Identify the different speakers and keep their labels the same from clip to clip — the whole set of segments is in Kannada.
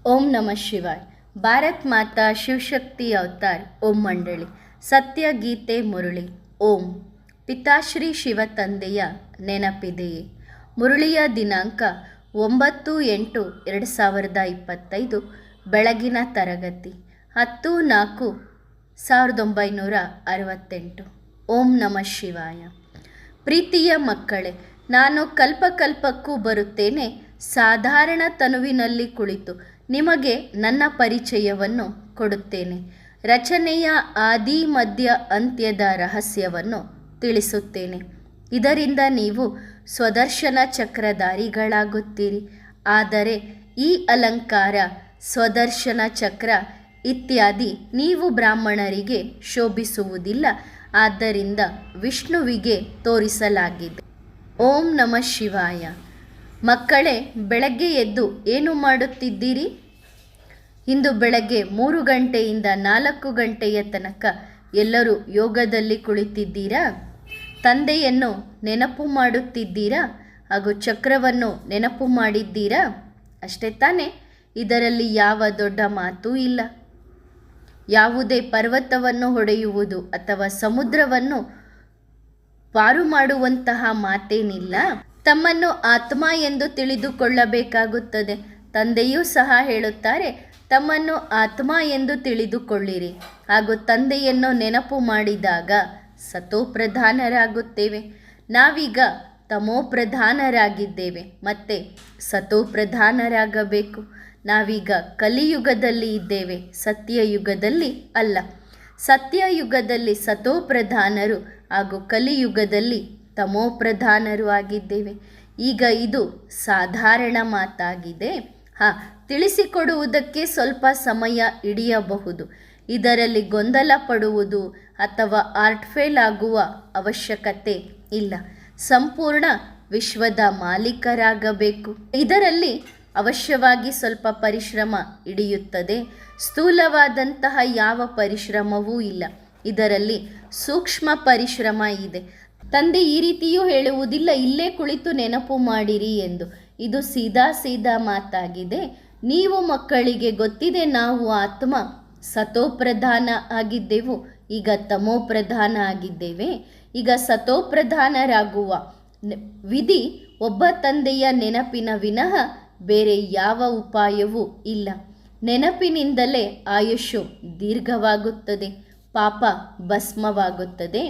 Speaker 1: ओम नमः शिवाय। भारत माता शिवशक्ति अवतार ओम मंडली सत्य गीते मुरಳಿ ಓಂ ಪಿತಾಶ್ರೀ ಶಿವ ತಂದೆಯ ನೆನಪಿದೆಯೇ? ಮುರಳಿಯ ದಿನಾಂಕ 9/8/2025 ಬೆಳಗಿನ ತರಗತಿ 10/4/1968। ಓಂ ನಮಃ ಶಿವಾಯ। ಪ್ರೀತಿಯ ಮಕ್ಕಳೇ, ನಾನು ಕಲ್ಪಕಲ್ಪಕ್ಕೂ ಬರುತ್ತೇನೆ, ಸಾಧಾರಣ ತನುವಿನಲ್ಲಿ ಕುಳಿತು ನಿಮಗೆ ನನ್ನ ಪರಿಚಯವನ್ನು ಕೊಡುತ್ತೇನೆ. ರಚನೆಯ ಆದಿ ಮಧ್ಯ ಅಂತ್ಯದ ರಹಸ್ಯವನ್ನು ತಿಳಿಸುತ್ತೇನೆ. ಇದರಿಂದ ನೀವು ಸ್ವದರ್ಶನ ಚಕ್ರಧಾರಿಗಳಾಗುತ್ತೀರಿ. ಆದರೆ ಈ ಅಲಂಕಾರ, ಸ್ವದರ್ಶನ ಚಕ್ರ ಇತ್ಯಾದಿ ನೀವು ಬ್ರಾಹ್ಮಣರಿಗೆ ಶೋಭಿಸುವುದಿಲ್ಲ. ಆದ್ದರಿಂದ ವಿಷ್ಣುವಿಗೆ ತೋರಿಸಲಾಗಿದೆ. ಓಂ ನಮಃ ಶಿವಾಯ। ಮಕ್ಕಳೇ, ಬೆಳಗ್ಗೆ ಎದ್ದು ಏನು ಮಾಡುತ್ತಿದ್ದೀರಿ? ಇಂದು ಬೆಳಗ್ಗೆ 3 ಗಂಟೆಯಿಂದ 4 ಗಂಟೆಯ ತನಕ ಎಲ್ಲರೂ ಯೋಗದಲ್ಲಿ ಕುಳಿತಿದ್ದೀರಾ? ತಂದೆಯನ್ನು ನೆನಪು ಮಾಡುತ್ತಿದ್ದೀರಾ ಹಾಗೂ ಚಕ್ರವನ್ನು ನೆನಪು ಮಾಡಿದ್ದೀರಾ? ಅಷ್ಟೇ ತಾನೇ? ಇದರಲ್ಲಿ ಯಾವ ದೊಡ್ಡ ಮಾತೂ ಇಲ್ಲ. ಯಾವುದೇ ಪರ್ವತವನ್ನು ಹೊಡೆಯುವುದು ಅಥವಾ ಸಮುದ್ರವನ್ನು ಪಾರು ಮಾಡುವಂತಹ ಮಾತೇನಿಲ್ಲ. ತಮ್ಮನ್ನು ಆತ್ಮ ಎಂದು ತಿಳಿದುಕೊಳ್ಳಬೇಕಾಗುತ್ತದೆ. ತಂದೆಯೂ ಸಹ ಹೇಳುತ್ತಾರೆ, ತಮ್ಮನ್ನು ಆತ್ಮ ಎಂದು ತಿಳಿದುಕೊಳ್ಳಿರಿ. ಹಾಗೂ ತಂದೆಯನ್ನು ನೆನಪು ಮಾಡಿದಾಗ ಸತೋಪ್ರಧಾನರಾಗುತ್ತೇವೆ. ನಾವೀಗ ತಮೋಪ್ರಧಾನರಾಗಿದ್ದೇವೆ, ಮತ್ತೆ ಸತೋಪ್ರಧಾನರಾಗಬೇಕು. ನಾವೀಗ ಕಲಿಯುಗದಲ್ಲಿ ಇದ್ದೇವೆ, ಸತ್ಯಯುಗದಲ್ಲಿ ಅಲ್ಲ. ಸತ್ಯಯುಗದಲ್ಲಿ ಸತೋಪ್ರಧಾನರು ಹಾಗೂ ಕಲಿಯುಗದಲ್ಲಿ ತಮೋಪ್ರಧಾನರು ಆಗಿದ್ದೇವೆ. ಈಗ ಇದು ಸಾಧಾರಣ ಮಾತಾಗಿದೆ. ತಿಳಿಸಿಕೊಡುವುದಕ್ಕೆ ಸ್ವಲ್ಪ ಸಮಯ ಹಿಡಿಯಬಹುದು. ಇದರಲ್ಲಿ ಗೊಂದಲ ಪಡುವುದು ಅಥವಾ ಆರ್ಟ್ ಫೇಲ್ ಆಗುವ ಅವಶ್ಯಕತೆ ಇಲ್ಲ. ಸಂಪೂರ್ಣ ವಿಶ್ವದ ಮಾಲೀಕರಾಗಬೇಕು. ಇದರಲ್ಲಿ ಅವಶ್ಯವಾಗಿ ಸ್ವಲ್ಪ ಪರಿಶ್ರಮ ಹಿಡಿಯುತ್ತದೆ. ಸ್ಥೂಲವಾದಂತಹ ಯಾವ ಪರಿಶ್ರಮವೂ ಇಲ್ಲ. ಇದರಲ್ಲಿ ಸೂಕ್ಷ್ಮ ಪರಿಶ್ರಮ ಇದೆ. ತಂದೆ ಈ ರೀತಿಯೂ ಹೇಳುವುದಿಲ್ಲ, ಇಲ್ಲೇ ಕುಳಿತು ನೆನಪು ಮಾಡಿರಿ ಎಂದು. ಇದು ಸೀದಾ ಮಾತಾಗಿದೆ. ನೀವು ಮಕ್ಕಳಿಗೆ ಗೊತ್ತಿದೆ, ನಾವು ಆತ್ಮ ಸತೋಪ್ರಧಾನ ಆಗಿದ್ದೆವು, ಈಗ ತಮೋಪ್ರಧಾನ ಆಗಿದ್ದೇವೆ. ಈಗ ಸತೋಪ್ರಧಾನರಾಗುವ ವಿಧಿ ಒಬ್ಬ ತಂದೆಯ ನೆನಪಿನ ವಿನಃ ಬೇರೆ ಯಾವ ಉಪಾಯವೂ ಇಲ್ಲ. ನೆನಪಿನಿಂದಲೇ ಆಯುಷ್ಯು ದೀರ್ಘವಾಗುತ್ತದೆ, ಪಾಪ ಭಸ್ಮವಾಗುತ್ತದೆ.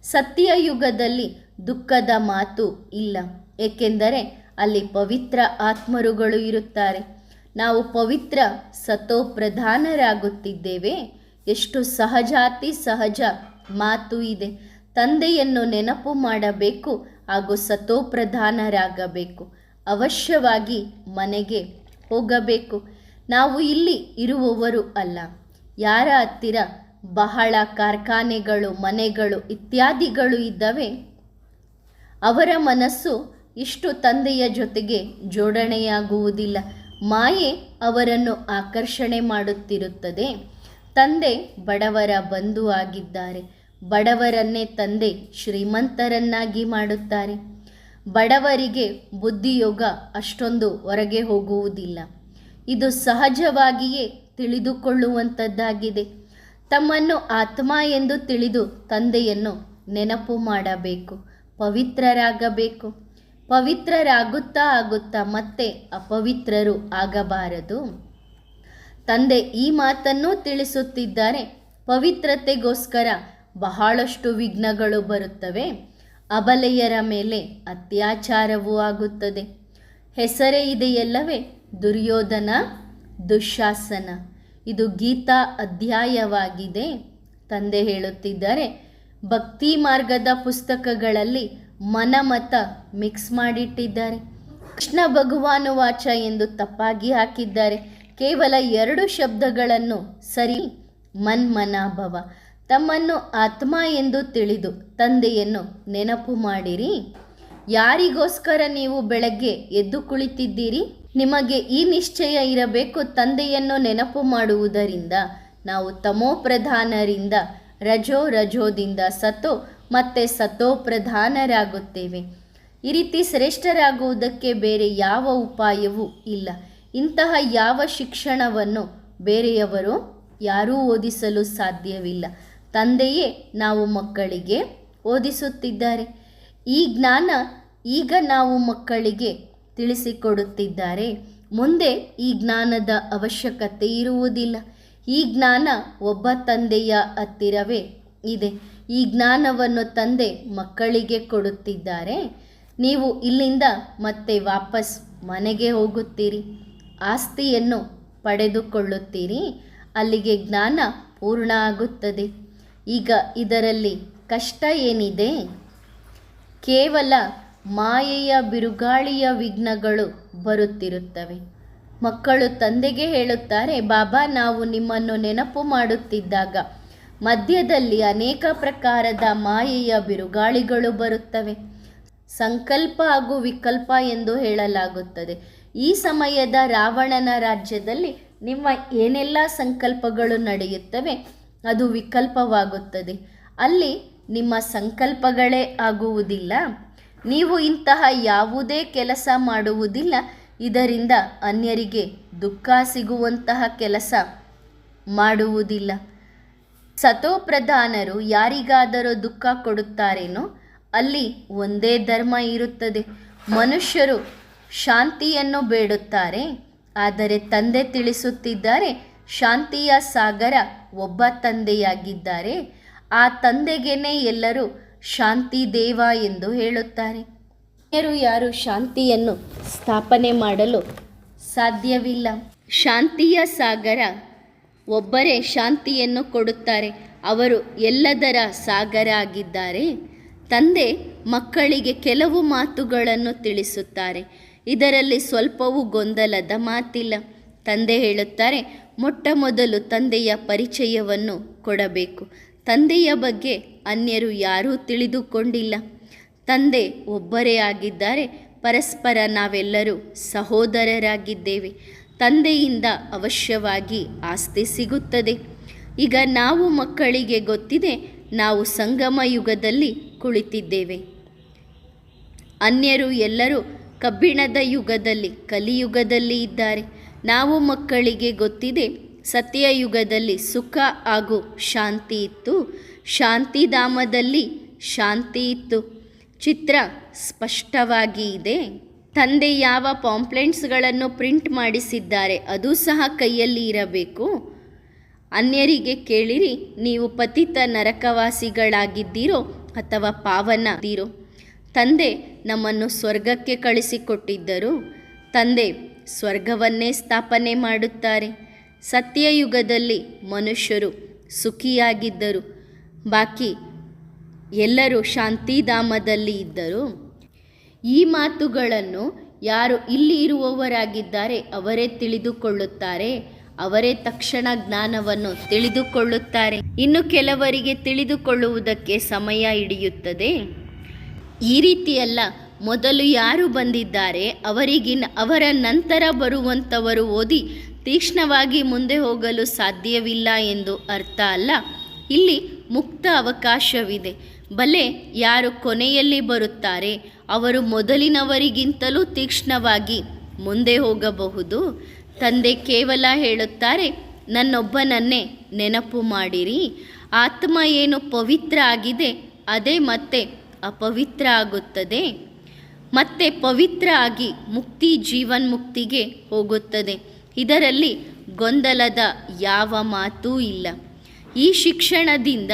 Speaker 1: ಸತ್ಯಯುಗದಲ್ಲಿ ದುಃಖದ ಮಾತು ಇಲ್ಲ, ಏಕೆಂದರೆ ಅಲ್ಲಿ ಪವಿತ್ರ ಆತ್ಮರುಗಳು ಇರುತ್ತಾರೆ. ನಾವು ಪವಿತ್ರ ಸತೋಪ್ರಧಾನರಾಗುತ್ತಿದ್ದೇವೆ. ಎಷ್ಟು ಸಹಜಾತಿ ಸಹಜ ಮಾತು ಇದೆ. ತಂದೆಯನ್ನು ನೆನಪು ಮಾಡಬೇಕು ಹಾಗೂ ಸತೋಪ್ರಧಾನರಾಗಬೇಕು. ಅವಶ್ಯವಾಗಿ ಮನೆಗೆ ಹೋಗಬೇಕು. ನಾವು ಇಲ್ಲಿ ಇರುವವರು ಅಲ್ಲ. ಯಾರ ಹತ್ತಿರ ಬಹಳ ಕಾರ್ಖಾನೆಗಳು, ಮನೆಗಳು ಇತ್ಯಾದಿಗಳು ಇದ್ದವೆ, ಅವರ ಮನಸ್ಸು ಇಷ್ಟು ತಂದೆಯ ಜೊತೆಗೆ ಜೋಡಣೆಯಾಗುವುದಿಲ್ಲ. ಮಾಯೆ ಅವರನ್ನು ಆಕರ್ಷಣೆ ಮಾಡುತ್ತಿರುತ್ತದೆ. ತಂದೆ ಬಡವರ ಬಂಧು ಆಗಿದ್ದಾರೆ. ಬಡವರನ್ನೇ ತಂದೆ ಶ್ರೀಮಂತರನ್ನಾಗಿ ಮಾಡುತ್ತಾರೆ. ಬಡವರಿಗೆ ಬುದ್ಧಿಯೋಗ ಅಷ್ಟೊಂದು ಹೊರಗೆ ಹೋಗುವುದಿಲ್ಲ. ಇದು ಸಹಜವಾಗಿಯೇ ತಿಳಿದುಕೊಳ್ಳುವಂಥದ್ದಾಗಿದೆ. ತಮ್ಮನ್ನು ಆತ್ಮ ಎಂದು ತಿಳಿದು ತಂದೆಯನ್ನು ನೆನಪು ಮಾಡಬೇಕು. ಪವಿತ್ರರಾಗಬೇಕು. ಪವಿತ್ರರಾಗುತ್ತಾ ಮತ್ತೆ ಅಪವಿತ್ರರು ಆಗಬಾರದು. ತಂದೆ ಈ ಮಾತನ್ನು ತಿಳಿಸುತ್ತಿದ್ದಾರೆ. ಪವಿತ್ರತೆಗೋಸ್ಕರ ಬಹಳಷ್ಟು ವಿಘ್ನಗಳು ಬರುತ್ತವೆ. ಅಬಲೆಯರ ಮೇಲೆ ಅತ್ಯಾಚಾರವೂ ಆಗುತ್ತದೆ. ಹೆಸರೇ ಇದೆಯಲ್ಲವೇ, ದುರ್ಯೋಧನ, ದುಶ್ಯಾಸನ. ಇದು ಗೀತಾ ಅಧ್ಯಾಯವಾಗಿದೆ. ತಂದೆ ಹೇಳುತ್ತಿದ್ದಾರೆ, ಭಕ್ತಿ ಮಾರ್ಗದ ಪುಸ್ತಕಗಳಲ್ಲಿ ಮನಮತ ಮಿಕ್ಸ್ ಮಾಡಿಟ್ಟಿದ್ದಾರೆ. ಕೃಷ್ಣ ಭಗವಾನು ವಾಚ ಎಂದು ತಪ್ಪಾಗಿ ಹಾಕಿದ್ದಾರೆ. ಕೇವಲ 2 ಶಬ್ದಗಳನ್ನು ಸರಿ, ಮನ್ಮನಾಭವ. ತಮ್ಮನ್ನು ಆತ್ಮ ಎಂದು ತಿಳಿದು ತಂದೆಯನ್ನು ನೆನಪು ಮಾಡಿರಿ. ಯಾರಿಗೋಸ್ಕರ ನೀವು ಬೆಳಗ್ಗೆ ಎದ್ದು ಕುಳಿತಿದ್ದೀರಿ? ನಿಮಗೆ ಈ ನಿಶ್ಚಯ ಇರಬೇಕು, ತಂದೆಯನ್ನು ನೆನಪು ಮಾಡುವುದರಿಂದ ನಾವು ತಮೋಪ್ರಧಾನರಿಂದ ರಜೋದಿಂದ ಸತೋ ಮತ್ತೆ ಸತೋಪ್ರಧಾನರಾಗುತ್ತೇವೆ. ಈ ರೀತಿ ಶ್ರೇಷ್ಠರಾಗುವುದಕ್ಕೆ ಬೇರೆ ಯಾವ ಉಪಾಯವೂ ಇಲ್ಲ. ಇಂತಹ ಯಾವ ಶಿಕ್ಷಣವನ್ನು ಬೇರೆಯವರು ಯಾರೂ ಓದಿಸಲು ಸಾಧ್ಯವಿಲ್ಲ. ತಂದೆಯೇ ನಾವು ಮಕ್ಕಳಿಗೆ ಓದಿಸುತ್ತಿದ್ದಾರೆ. ಈ ಜ್ಞಾನ ಈಗ ನಾವು ಮಕ್ಕಳಿಗೆ ತಿಳಿಸಿಕೊಡುತ್ತಿದ್ದಾರೆ. ಮುಂದೆ ಈ ಜ್ಞಾನದ ಅವಶ್ಯಕತೆ ಇರುವುದಿಲ್ಲ. ಈ ಜ್ಞಾನ ಒಬ್ಬ ತಂದೆಯ ಹತ್ತಿರವೇ ಇದೆ. ಈ ಜ್ಞಾನವನ್ನು ತಂದೆ ಮಕ್ಕಳಿಗೆ ಕೊಡುತ್ತಿದ್ದಾರೆ. ನೀವು ಇಲ್ಲಿಂದ ಮತ್ತೆ ವಾಪಸ್ ಮನೆಗೆ ಹೋಗುತ್ತೀರಿ, ಆಸ್ತಿಯನ್ನು ಪಡೆದುಕೊಳ್ಳುತ್ತೀರಿ. ಅಲ್ಲಿಗೆ ಜ್ಞಾನ ಪೂರ್ಣ ಆಗುತ್ತದೆ. ಈಗ ಇದರಲ್ಲಿ ಕಷ್ಟ ಏನಿದೆ? ಕೇವಲ ಮಾಯೆಯ ಬಿರುಗಾಳಿಯ ವಿಘ್ನಗಳು ಬರುತ್ತಿರುತ್ತವೆ. ಮಕ್ಕಳು ತಂದೆಗೆ ಹೇಳುತ್ತಾರೆ, ಬಾಬಾ ನಾವು ನಿಮ್ಮನ್ನು ನೆನಪು ಮಾಡುತ್ತಿದ್ದಾಗ ಮಧ್ಯದಲ್ಲಿ ಅನೇಕ ಪ್ರಕಾರದ ಮಾಯೆಯ ಬಿರುಗಾಳಿಗಳು ಬರುತ್ತವೆ. ಸಂಕಲ್ಪ ಹಾಗೂ ವಿಕಲ್ಪ ಎಂದು ಹೇಳಲಾಗುತ್ತದೆ. ಈ ಸಮಯದ ರಾವಣನ ರಾಜ್ಯದಲ್ಲಿ ನಿಮ್ಮ ಏನೆಲ್ಲ ಸಂಕಲ್ಪಗಳು ನಡೆಯುತ್ತವೆ ಅದು ವಿಕಲ್ಪವಾಗುತ್ತದೆ. ಅಲ್ಲಿ ನಿಮ್ಮ ಸಂಕಲ್ಪಗಳೇ ಆಗುವುದಿಲ್ಲ. ನೀವು ಇಂತಹ ಯಾವುದೇ ಕೆಲಸ ಮಾಡುವುದಿಲ್ಲ. ಇದರಿಂದ ಅನ್ಯರಿಗೆ ದುಃಖ ಸಿಗುವಂತಹ ಕೆಲಸ ಮಾಡುವುದಿಲ್ಲ. ಸತೋಪ್ರಧಾನರು ಯಾರಿಗಾದರೂ ದುಃಖ ಕೊಡುತ್ತಾರೇನೋ ಅಲ್ಲಿ ಒಂದೇ ಧರ್ಮ ಇರುತ್ತದೆ. ಮನುಷ್ಯರು ಶಾಂತಿಯನ್ನು ಬೇಡುತ್ತಾರೆ. ಆದರೆ ತಂದೆ ತಿಳಿಸುತ್ತಿದ್ದಾರೆ, ಶಾಂತಿಯ ಸಾಗರ ಒಬ್ಬ ತಂದೆಯಾಗಿದ್ದಾರೆ. ಆ ತಂದೆಗೇನೆ ಎಲ್ಲರೂ ಶಾಂತಿ ದೇವ ಎಂದು ಹೇಳುತ್ತಾರೆ. ಯಾರು ಶಾಂತಿಯನ್ನು ಸ್ಥಾಪನೆ ಮಾಡಲು ಸಾಧ್ಯವಿಲ್ಲ. ಶಾಂತಿಯ ಸಾಗರ ಒಬ್ಬರೇ ಶಾಂತಿಯನ್ನು ಕೊಡುತ್ತಾರೆ. ಅವರು ಎಲ್ಲದರ ಸಾಗರ ಆಗಿದ್ದಾರೆ. ತಂದೆ ಮಕ್ಕಳಿಗೆ ಕೆಲವು ಮಾತುಗಳನ್ನು ತಿಳಿಸುತ್ತಾರೆ. ಇದರಲ್ಲಿ ಸ್ವಲ್ಪವೂ ಗೊಂದಲದ ಮಾತಿಲ್ಲ. ತಂದೆ ಹೇಳುತ್ತಾರೆ, ಮೊಟ್ಟ ಮೊದಲು ತಂದೆಯ ಪರಿಚಯವನ್ನು ಕೊಡಬೇಕು. ತಂದೆಯ ಬಗ್ಗೆ ಅನ್ಯರು ಯಾರೂ ತಿಳಿದುಕೊಂಡಿಲ್ಲ. ತಂದೆ ಒಬ್ಬರೇ ಆಗಿದ್ದಾರೆ. ಪರಸ್ಪರ ನಾವೆಲ್ಲರೂ ಸಹೋದರರಾಗಿದ್ದೇವೆ. ತಂದೆಯಿಂದ ಅವಶ್ಯವಾಗಿ ಆಸ್ತಿ ಸಿಗುತ್ತದೆ. ಈಗ ನಾವು ಮಕ್ಕಳಿಗೆ ಗೊತ್ತಿದೆ, ನಾವು ಸಂಗಮ ಯುಗದಲ್ಲಿ ಕುಳಿತಿದ್ದೇವೆ. ಅನ್ಯರು ಎಲ್ಲರೂ ಕಬ್ಬಿಣದ ಯುಗದಲ್ಲಿ, ಕಲಿಯುಗದಲ್ಲಿ ಇದ್ದಾರೆ. ನಾವು ಮಕ್ಕಳಿಗೆ ಗೊತ್ತಿದೆ, ಸತ್ಯಯುಗದಲ್ಲಿ ಸುಖ ಹಾಗೂ ಶಾಂತಿ ಇತ್ತು. ಶಾಂತಿಧಾಮದಲ್ಲಿ ಶಾಂತಿ ಇತ್ತು. ಚಿತ್ರ ಸ್ಪಷ್ಟವಾಗಿ ಇದೆ. ತಂದೆ ಯಾವ ಪಾಂಪ್ಲೆಂಟ್ಸ್ಗಳನ್ನು ಪ್ರಿಂಟ್ ಮಾಡಿಸಿದ್ದಾರೆ ಅದು ಸಹ ಕೈಯಲ್ಲಿ ಇರಬೇಕು. ಅನ್ಯರಿಗೆ ಕೇಳಿರಿ, ನೀವು ಪತಿತ ನರಕವಾಸಿಗಳಾಗಿದ್ದೀರೋ ಅಥವಾ ಪಾವನದಿರೋ? ತಂದೆ ನಮ್ಮನ್ನು ಸ್ವರ್ಗಕ್ಕೆ ಕಳಿಸಿಕೊಟ್ಟಿದ್ದರು. ತಂದೆ ಸ್ವರ್ಗವನ್ನೇ ಸ್ಥಾಪನೆ ಮಾಡುತ್ತಾರೆ. ಸತ್ಯಯುಗದಲ್ಲಿ ಮನುಷ್ಯರು ಸುಖಿಯಾಗಿದ್ದರು. ಬಾಕಿ ಎಲ್ಲರೂ ಶಾಂತಿಧಾಮದಲ್ಲಿ ಇದ್ದರು. ಈ ಮಾತುಗಳನ್ನು ಯಾರು ಇಲ್ಲಿ ಇರುವವರಾಗಿದ್ದಾರೆ ಅವರೇ ತಿಳಿದುಕೊಳ್ಳುತ್ತಾರೆ. ಅವರೇ ತಕ್ಷಣ ಜ್ಞಾನವನ್ನು ತಿಳಿದುಕೊಳ್ಳುತ್ತಾರೆ. ಇನ್ನು ಕೆಲವರಿಗೆ ತಿಳಿದುಕೊಳ್ಳುವುದಕ್ಕೆ ಸಮಯ ಹಿಡಿಯುತ್ತದೆ. ಈ ರೀತಿಯಲ್ಲ, ಮೊದಲು ಯಾರು ಬಂದಿದ್ದಾರೆ ಅವರ ನಂತರ ಬರುವಂಥವರು ಓದಿ ತೀಕ್ಷ್ಣವಾಗಿ ಮುಂದೆ ಹೋಗಲು ಸಾಧ್ಯವಿಲ್ಲ ಎಂದು ಅರ್ಥ ಅಲ್ಲ. ಇಲ್ಲಿ ಮುಕ್ತ ಅವಕಾಶವಿದೆ. ಬಲೆ ಯಾರು ಕೊನೆಯಲ್ಲಿ ಬರುತ್ತಾರೆ ಅವರು ಮೊದಲಿನವರಿಗಿಂತಲೂ ತೀಕ್ಷ್ಣವಾಗಿ ಮುಂದೆ ಹೋಗಬಹುದು. ತಂದೆ ಕೇವಲ ಹೇಳುತ್ತಾರೆ, ನನ್ನೊಬ್ಬನನ್ನೇ ನೆನಪು ಮಾಡಿರಿ. ಆತ್ಮ ಏನು ಪವಿತ್ರ ಆಗಿದೆ ಅದೇ ಮತ್ತೆ ಅಪವಿತ್ರ ಆಗುತ್ತದೆ. ಮತ್ತೆ ಪವಿತ್ರ ಆಗಿ ಮುಕ್ತಿ ಜೀವನ್ಮುಕ್ತಿಗೆ ಹೋಗುತ್ತದೆ. ಇದರಲ್ಲಿ ಗೊಂದಲದ ಯಾವ ಮಾತೂ ಇಲ್ಲ. ಈ ಶಿಕ್ಷಣದಿಂದ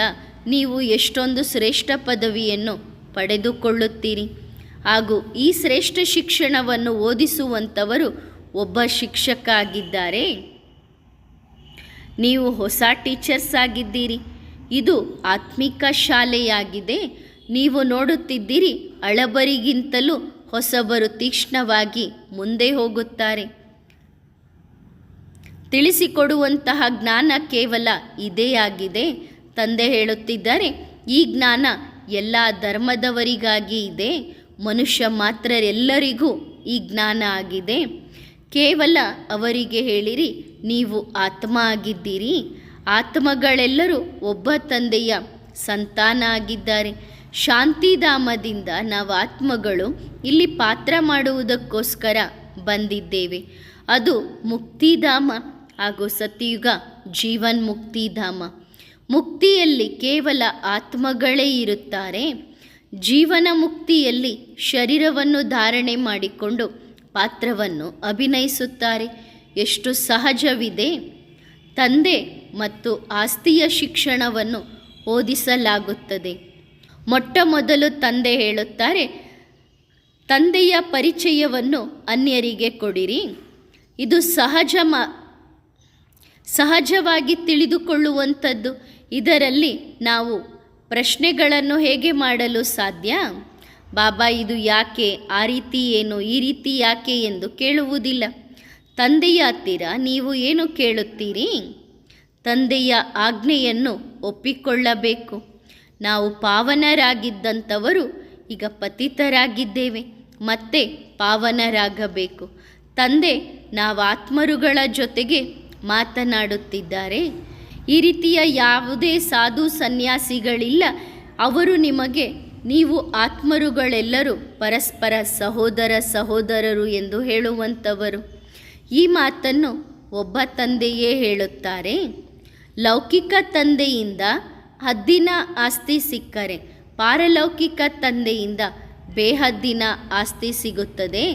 Speaker 1: ನೀವು ಎಷ್ಟೊಂದು ಶ್ರೇಷ್ಠ ಪದವಿಯನ್ನು ಪಡೆದುಕೊಳ್ಳುತ್ತೀರಿ. ಹಾಗೂ ಈ ಶ್ರೇಷ್ಠ ಶಿಕ್ಷಣವನ್ನು ಓದಿಸುವಂಥವರು ಒಬ್ಬ ಶಿಕ್ಷಕ ಆಗಿದ್ದಾರೆ. ನೀವು ಹೊಸ ಟೀಚರ್ಸ್ ಆಗಿದ್ದೀರಿ. ಇದು ಆತ್ಮಿಕ ಶಾಲೆಯಾಗಿದೆ. ನೀವು ನೋಡುತ್ತಿದ್ದೀರಿ, ಹಳಬರಿಗಿಂತಲೂ ಹೊಸಬರು ತೀಕ್ಷ್ಣವಾಗಿ ಮುಂದೆ ಹೋಗುತ್ತಾರೆ. ತಿಳಿಸಿಕೊಡುವಂತಹ ಜ್ಞಾನ ಕೇವಲ ಇದೇ ಆಗಿದೆ. ತಂದೆ ಹೇಳುತ್ತಿದ್ದಾರೆ, ಈ ಜ್ಞಾನ ಎಲ್ಲ ಧರ್ಮದವರಿಗಾಗಿ ಇದೆ. ಮನುಷ್ಯ ಮಾತ್ರರೆಲ್ಲರಿಗೂ ಈ ಜ್ಞಾನ ಆಗಿದೆ. ಕೇವಲ ಅವರಿಗೆ ಹೇಳಿರಿ, ನೀವು ಆತ್ಮ ಆಗಿದ್ದೀರಿ. ಆತ್ಮಗಳೆಲ್ಲರೂ ಒಬ್ಬ ತಂದೆಯ ಸಂತಾನ ಆಗಿದ್ದಾರೆ. ಶಾಂತಿಧಾಮದಿಂದ ನಾವು ಆತ್ಮಗಳು ಇಲ್ಲಿ ಪಾತ್ರ ಮಾಡುವುದಕ್ಕೋಸ್ಕರ ಬಂದಿದ್ದೇವೆ. ಅದು ಮುಕ್ತಿಧಾಮ ಹಾಗೂ ಸತ್ಯಯುಗ ಜೀವನ್ಮುಕ್ತಿಧಾಮ. ಮುಕ್ತಿಯಲ್ಲಿ ಕೇವಲ ಆತ್ಮಗಳೇ ಇರುತ್ತಾರೆ. ಜೀವನ ಮುಕ್ತಿಯಲ್ಲಿ ಶರೀರವನ್ನು ಧಾರಣೆ ಮಾಡಿಕೊಂಡು ಪಾತ್ರವನ್ನು ಅಭಿನಯಿಸುತ್ತಾರೆ. ಎಷ್ಟು ಸಹಜವಿದೆ. ತಂದೆ ಮತ್ತು ಆಸ್ತಿಯ ಶಿಕ್ಷಣವನ್ನು ಓದಿಸಲಾಗುತ್ತದೆ. ಮೊಟ್ಟ ಮೊದಲು ತಂದೆ ಹೇಳುತ್ತಾರೆ, ತಂದೆಯ ಪರಿಚಯವನ್ನು ಅನ್ಯರಿಗೆ ಕೊಡಿರಿ. ಇದು ಸಹಜವಾಗಿ ತಿಳಿದುಕೊಳ್ಳುವಂಥದ್ದು. ಇದರಲ್ಲಿ ನಾವು ಪ್ರಶ್ನೆಗಳನ್ನು ಹೇಗೆ ಮಾಡಲು ಸಾಧ್ಯ? ಬಾಬಾ ಇದು ಯಾಕೆ, ಆ ರೀತಿ ಏನು, ಈ ರೀತಿ ಯಾಕೆ ಎಂದು ಕೇಳುವುದಿಲ್ಲ. ತಂದೆಯ ಹತ್ತಿರ ನೀವು ಏನು ಕೇಳುತ್ತೀರಿ? ತಂದೆಯ ಆಜ್ಞೆಯನ್ನು ಒಪ್ಪಿಕೊಳ್ಳಬೇಕು. ನಾವು ಪಾವನರಾಗಿದ್ದಂಥವರು ಈಗ ಪತಿತರಾಗಿದ್ದೇವೆ, ಮತ್ತೆ ಪಾವನರಾಗಬೇಕು. ತಂದೆ ನಾವು ಆತ್ಮರುಗಳ ಜೊತೆಗೆ ಮಾತನಾಡುತ್ತಿದ್ದಾರೆ. ಈ ರೀತಿಯ ಯಾವುದೇ ಸಾಧು ಸನ್ಯಾಸಿಗಳಿಲ್ಲ. ಅವರು ನಿಮಗೆ ನೀವು ಆತ್ಮರುಗಳೆಲ್ಲರೂ ಪರಸ್ಪರ ಸಹೋದರರು ಎಂದು ಹೇಳುವಂಥವರು. ಈ ಮಾತನ್ನು ಒಬ್ಬ ತಂದೆಯೇ ಹೇಳುತ್ತಾರೆ. ಲೌಕಿಕ ತಂದೆಯಿಂದ ಹದ್ದಿನ ಆಸ್ತಿ ಸಿಕ್ಕರೆ ಪಾರಲೌಕಿಕ ತಂದೆಯಿಂದ ಬೇಹದ್ದಿನ ಆಸ್ತಿ ಸಿಗುತ್ತದೆ.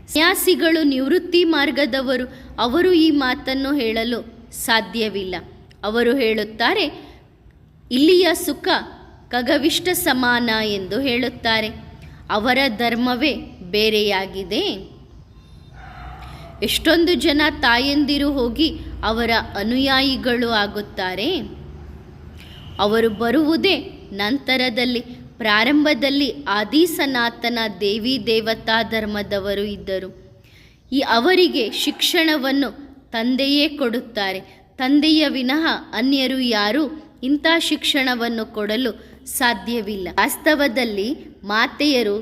Speaker 1: ಸನ್ಯಾಸಿಗಳು ನಿವೃತ್ತಿ ಮಾರ್ಗದವರು. ಅವರು ಈ ಮಾತನ್ನು ಹೇಳಲು ಸಾಧ್ಯವಿಲ್ಲ. ಅವರು ಹೇಳುತ್ತಾರೆ, ಇಲ್ಲಿಯ ಸುಖ ಖಗವಿಷ್ಟ ಸಮಾನ ಎಂದು ಹೇಳುತ್ತಾರೆ. ಅವರ ಧರ್ಮವೇ ಬೇರೆಯಾಗಿದೆ. ಎಷ್ಟೊಂದು ಜನ ತಾಯಂದಿರು ಹೋಗಿ ಅವರ ಅನುಯಾಯಿಗಳು ಆಗುತ್ತಾರೆ. ಅವರು ಬರುವುದೇ ನಂತರದಲ್ಲಿ. ಪ್ರಾರಂಭದಲ್ಲಿ ಆದಿ ಸನಾತನ ದೇವಿ ದೇವತಾ ಧರ್ಮದವರು ಇದ್ದರು. ಅವರಿಗೆ ಶಿಕ್ಷಣವನ್ನು ತಂದೆಯೇ ಕೊಡುತ್ತಾರೆ. ತಂದೆಯ ವಿನಃ ಅನ್ಯರು ಯಾರೂ ಇಂಥ ಶಿಕ್ಷಣವನ್ನು ಕೊಡಲು ಸಾಧ್ಯವಿಲ್ಲ. ವಾಸ್ತವದಲ್ಲಿ ಮಾತೆಯರು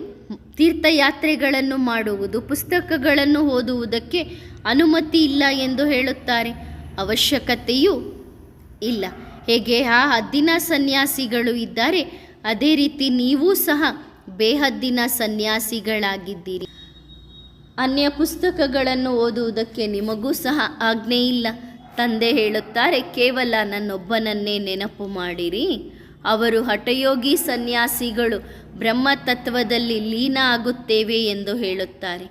Speaker 1: ತೀರ್ಥಯಾತ್ರೆಗಳನ್ನು ಮಾಡುವುದು, ಪುಸ್ತಕಗಳನ್ನು ಓದುವುದಕ್ಕೆ ಅನುಮತಿ ಇಲ್ಲ ಎಂದು ಹೇಳುತ್ತಾರೆ. ಅವಶ್ಯಕತೆಯೂ ಇಲ್ಲ. ಹೇಗೆ ಆ ಹದ್ದಿನ ಸನ್ಯಾಸಿಗಳು ಇದ್ದಾರೆ, ಅದೇ ರೀತಿ ನೀವೂ ಸಹ ಬೇಹದ್ದಿನ ಸನ್ಯಾಸಿಗಳಾಗಿದ್ದೀರಿ. ಅನ್ಯ ಪುಸ್ತಕಗಳನ್ನು ಓದುವುದಕ್ಕೆ ನಿಮಗೂ ಸಹ ಆಜ್ಞೆ ಇಲ್ಲ. ತಂದೆ ಹೇಳುತ್ತಾರೆ, ಕೇವಲ ನನ್ನೊಬ್ಬನನ್ನೇ ನೆನಪು ಮಾಡಿರಿ. ಅವರು ಹಠಯೋಗಿ ಸನ್ಯಾಸಿಗಳು ಬ್ರಹ್ಮತತ್ವದಲ್ಲಿ ಲೀನ ಆಗುತ್ತೇವೆ ಎಂದು ಹೇಳುತ್ತಾರೆ.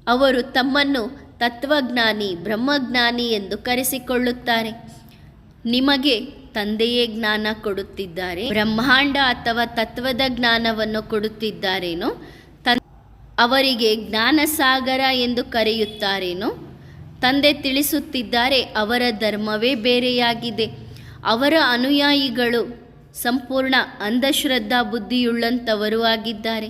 Speaker 1: ಅವರು ತಮ್ಮನ್ನು ತತ್ವಜ್ಞಾನಿ, ಬ್ರಹ್ಮಜ್ಞಾನಿ ಎಂದು ಕರೆಸಿಕೊಳ್ಳುತ್ತಾರೆ. ನಿಮಗೆ ತಂದೆಯೇ ಜ್ಞಾನ ಕೊಡುತ್ತಿದ್ದಾರೆ, ಬ್ರಹ್ಮಾಂಡ ಅಥವಾ ತತ್ವದ ಜ್ಞಾನವನ್ನು ಕೊಡುತ್ತಿದ್ದಾರೇನೋ? ಅವರಿಗೆ ಜ್ಞಾನಸಾಗರ ಎಂದು ಕರೆಯುತ್ತಾರೇನೋ? ತಂದೆ ತಿಳಿಸುತ್ತಿದ್ದಾರೆ, ಅವರ ಧರ್ಮವೇ ಬೇರೆಯಾಗಿದೆ. ಅವರ ಅನುಯಾಯಿಗಳು ಸಂಪೂರ್ಣ ಅಂಧಶ್ರದ್ಧಾ ಬುದ್ಧಿಯುಳ್ಳಂಥವರು ಆಗಿದ್ದಾರೆ.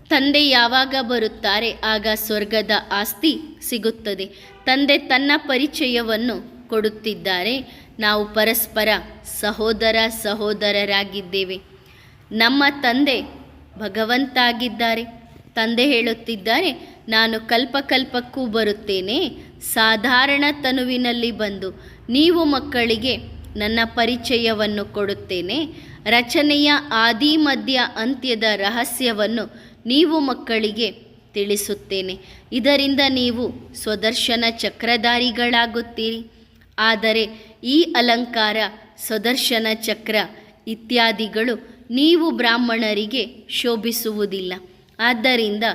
Speaker 1: ತಂದೆ ಯಾವಾಗ ಬರುತ್ತಾರೆ ಆಗ ಸ್ವರ್ಗದ ಆಸ್ತಿ ಸಿಗುತ್ತದೆ. ತಂದೆ ತನ್ನ ಪರಿಚಯವನ್ನು ಕೊಡುತ್ತಿದ್ದಾರೆ. ನಾವು ಪರಸ್ಪರ ಸಹೋದರರಾಗಿದ್ದೇವೆ. ನಮ್ಮ ತಂದೆ ಭಗವಂತ ಆಗಿದ್ದಾರೆ. ತಂದೆ ಹೇಳುತ್ತಿದ್ದಾರೆ, ನಾನು ಕಲ್ಪಕ್ಕೂ ಬರುತ್ತೇನೆ. ಸಾಧಾರಣ ತನುವಿನಲ್ಲಿ ಬಂದು ನೀವು ಮಕ್ಕಳಿಗೆ ನನ್ನ ಪರಿಚಯವನ್ನು ಕೊಡುತ್ತೇನೆ. ರಚನೆಯ ಆದಿ ಮಧ್ಯ ಅಂತ್ಯದ ರಹಸ್ಯವನ್ನು ನೀವು ಮಕ್ಕಳಿಗೆ ತಿಳಿಸುತ್ತೇನೆ. ಇದರಿಂದ ನೀವು ಸ್ವದರ್ಶನ ಚಕ್ರಧಾರಿಗಳಾಗುತ್ತೀರಿ. ಆದರೆ ಈ ಅಲಂಕಾರ, ಸ್ವದರ್ಶನ ಚಕ್ರ ಇತ್ಯಾದಿಗಳು ನೀವು ಬ್ರಾಹ್ಮಣರಿಗೆ ಶೋಭಿಸುವುದಿಲ್ಲ. ಆದ್ದರಿಂದ